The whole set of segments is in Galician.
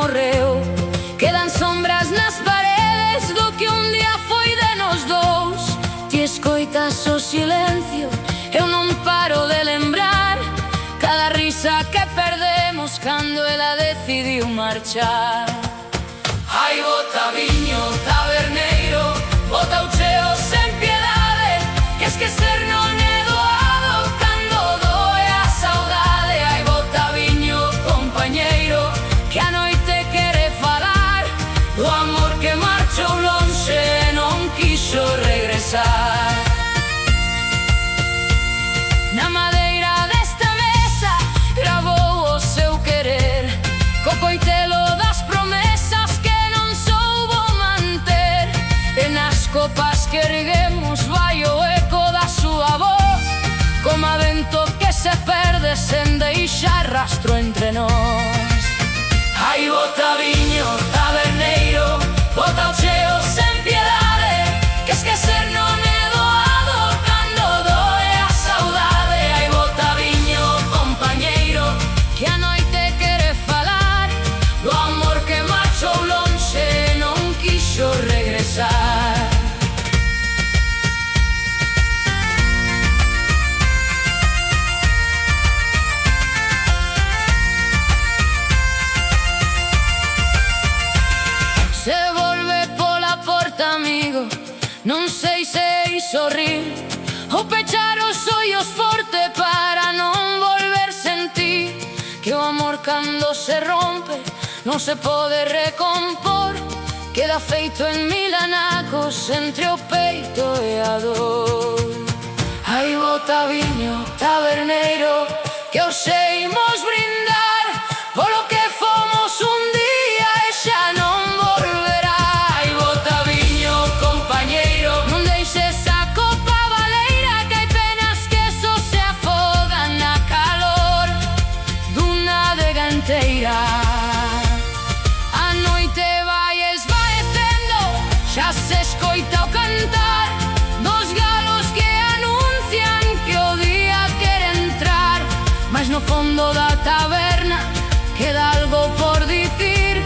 morreu. Quedan sombras nas paredes do que un día foi de nos dous. Ti escoitas o silencio, eu non paro de lembrar cada risa que perdemos cando ela decidiu marchar. Ai, bota viño, taberneiro, bota o cheo sen piedade, que esquecer non é doado cando doe a saudade. Ai, bota viño, compañeiro, que a noite quere falar do amor que marchou lonxe e non quixo regresar. Na madeira desta mesa gravou o seu querer, co coitelo das promesas que non soubo manter. E nas copas que erguemos vai o eco da súa voz, como a vento que se perde sen deixar rastro entre nós. Ai, bota viño, taberneiro, bota o cheo sen piedade, que esquecer non é doado cando doe a saudade. Ai, bota viño, compañeiro, que a noite quere falar do amor que marchou lonxe e non quixo regresar. Se volve pola porta, amigo, non sei se sorrir ou pechar os ollos forte para non volver sentir que o amor cando se rompe non se pode recompor, queda feito en mil anacos entre o peito e a dor. Ai, bota viño, taberneiro, que os seimos brindar polo que fomos un día e xa non volverá. Ai, bota viño, compañeiro, non deixes a copa baleira, que hai penas que só se afogan na calor dunha deganteira. A noite vai esvaecendo, xa se escoita o cantar dos galos que anuncian que o día quere entrar. Mas no fondo da taberna queda algo por dicir,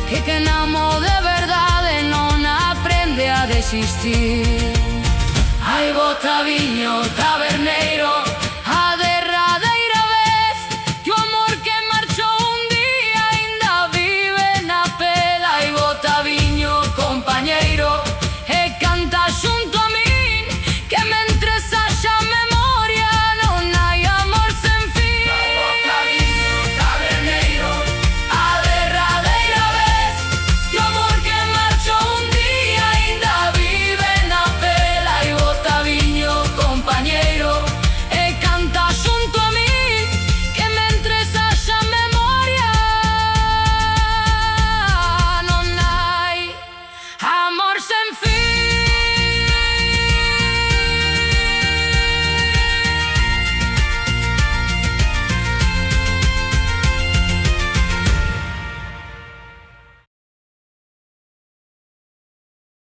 que quen amo de verdade non aprende a desistir. Ai, bota viño, taberna.